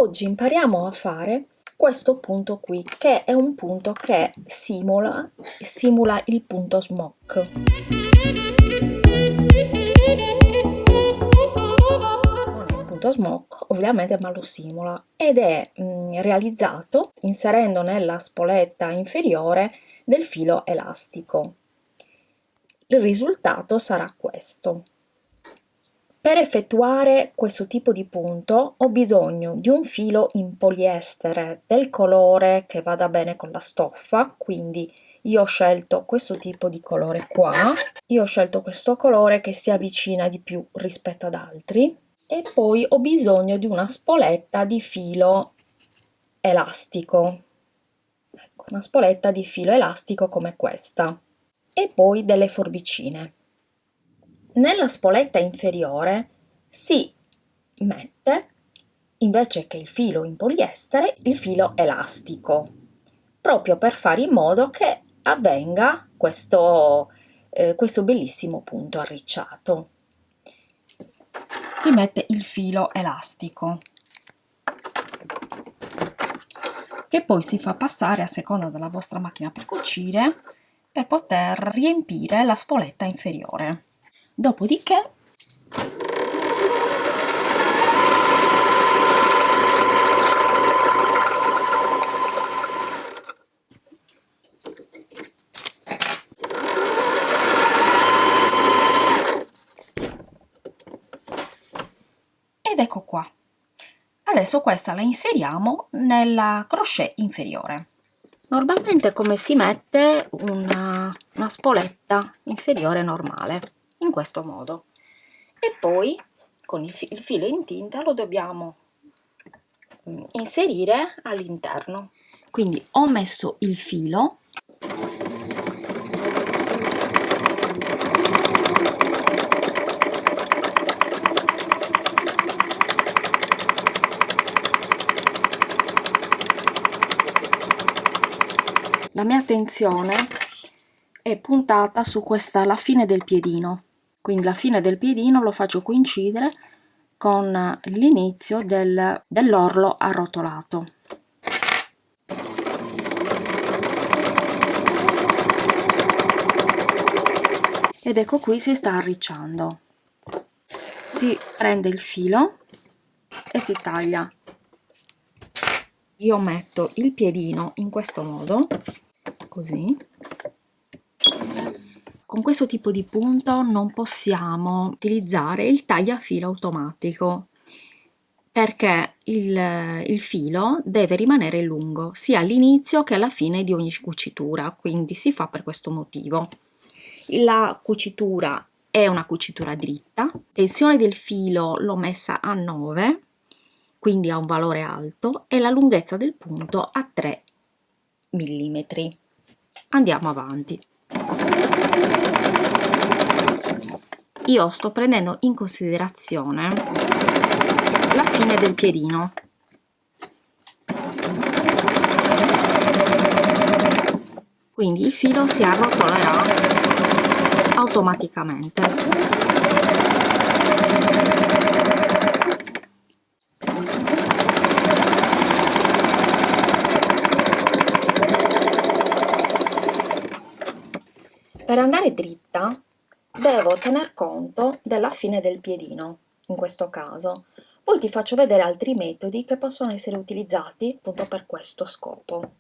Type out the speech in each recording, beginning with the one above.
Oggi impariamo a fare questo punto qui, che è un punto che simula il punto smock. Non è un punto smock ovviamente, ma lo simula ed è realizzato inserendo nella spoletta inferiore del filo elastico. Il risultato sarà questo. Per effettuare questo tipo di punto ho bisogno di un filo in poliestere del colore che vada bene con la stoffa, quindi io ho scelto questo tipo di colore qua, io ho scelto questo colore che si avvicina di più rispetto ad altri, e poi ho bisogno di una spoletta di filo elastico, ecco, una spoletta di filo elastico come questa, e poi delle forbicine. Nella spoletta inferiore si mette, invece che il filo in poliestere, il filo elastico, proprio per fare in modo che avvenga questo bellissimo punto arricciato. Si mette il filo elastico, che poi si fa passare a seconda della vostra macchina per cucire, per poter riempire la spoletta inferiore. Dopodiché ed ecco qua. Adesso questa la inseriamo nella crochet inferiore. Normalmente come si mette una spoletta inferiore normale, in questo modo. E poi con il filo in tinta lo dobbiamo inserire all'interno. Quindi ho messo il filo . La mia attenzione è puntata su questa, la fine del piedino, quindi la fine del piedino lo faccio coincidere con l'inizio dell'orlo arrotolato. Ed ecco qui si sta arricciando. Si prende il filo e si taglia. Io metto il piedino in questo modo, così. Con questo tipo di punto non possiamo utilizzare il tagliafilo automatico, perché il filo deve rimanere lungo sia all'inizio che alla fine di ogni cucitura, quindi si fa per questo motivo. La cucitura è una cucitura dritta, tensione del filo l'ho messa a 9, quindi ha un valore alto, e la lunghezza del punto a 3 mm. Andiamo avanti. Io sto prendendo in considerazione la fine del piedino. Quindi il filo si arrotolerà automaticamente. Per andare dritta devo tener conto della fine del piedino, in questo caso. Poi ti faccio vedere altri metodi che possono essere utilizzati appunto per questo scopo.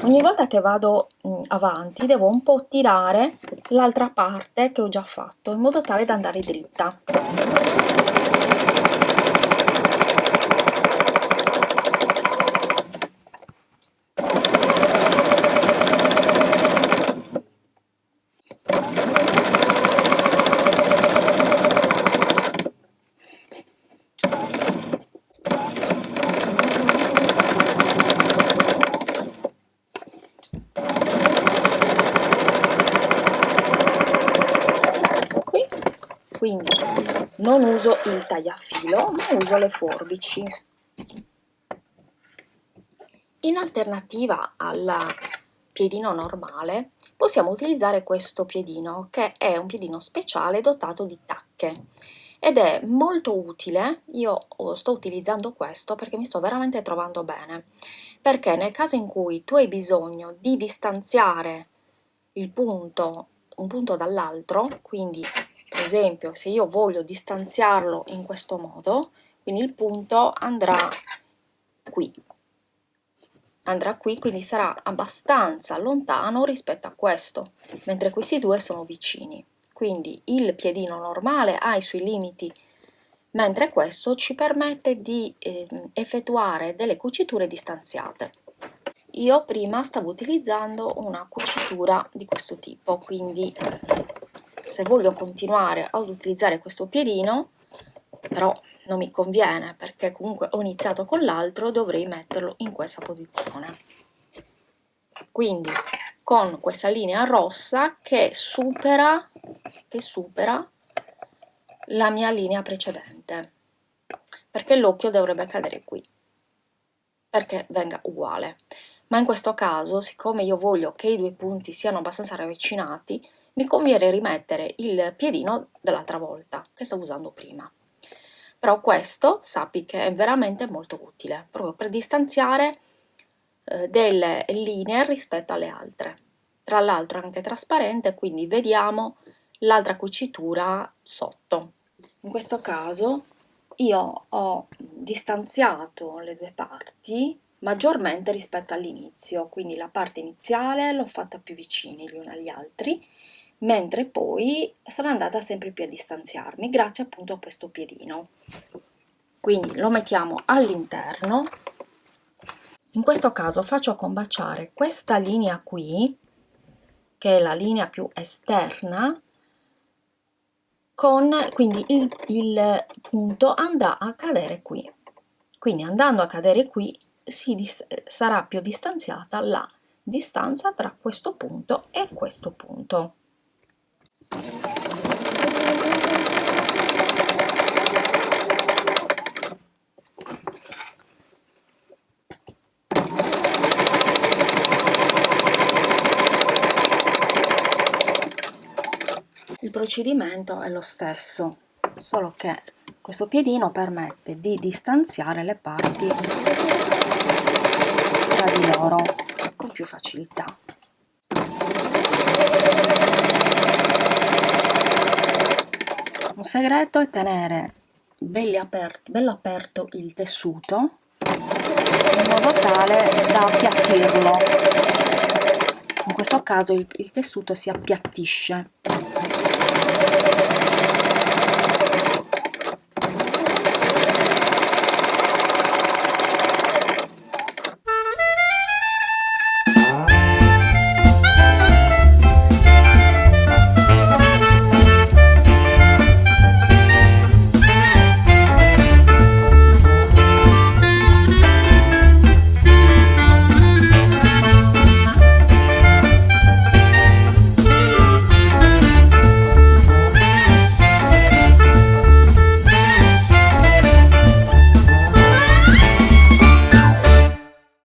Ogni volta che vado avanti devo un po' tirare l'altra parte che ho già fatto, in modo tale da andare dritta. Quindi non uso il tagliafilo, ma uso le forbici. In alternativa alla piedino normale, possiamo utilizzare questo piedino, che è un piedino speciale dotato di tacche ed è molto utile. Io sto utilizzando questo perché mi sto veramente trovando bene, perché nel caso in cui tu hai bisogno di distanziare il punto, un punto dall'altro, quindi per esempio se io voglio distanziarlo in questo modo, quindi il punto qui, quindi sarà abbastanza lontano rispetto a questo, mentre questi due sono vicini. Quindi il piedino normale ha i suoi limiti, mentre questo ci permette di effettuare delle cuciture distanziate. Io prima stavo utilizzando una cucitura di questo tipo, quindi se voglio continuare ad utilizzare questo piedino, però non mi conviene perché comunque ho iniziato con l'altro, dovrei metterlo in questa posizione. Quindi con questa linea rossa che supera la mia linea precedente, perché l'occhio dovrebbe cadere qui, perché venga uguale. Ma in questo caso, siccome io voglio che i due punti siano abbastanza ravvicinati, mi conviene rimettere il piedino dell'altra volta, che stavo usando prima. Però questo sappi che è veramente molto utile, proprio per distanziare delle linee rispetto alle altre. Tra l'altro è anche trasparente, quindi vediamo l'altra cucitura sotto. In questo caso io ho distanziato le due parti maggiormente rispetto all'inizio, quindi la parte iniziale l'ho fatta più vicini gli uni agli altri, mentre poi sono andata sempre più a distanziarmi grazie appunto a questo piedino. Quindi lo mettiamo all'interno. In questo caso faccio combaciare questa linea qui, che è la linea più esterna, quindi il punto andrà a cadere qui. Quindi andando a cadere qui sarà più distanziata la distanza tra questo punto e questo punto. Il procedimento è lo stesso, solo che questo piedino permette di distanziare le parti tra di loro con più facilità. Un segreto è tenere bello aperto il tessuto in modo tale da appiattirlo. In questo caso il tessuto si appiattisce.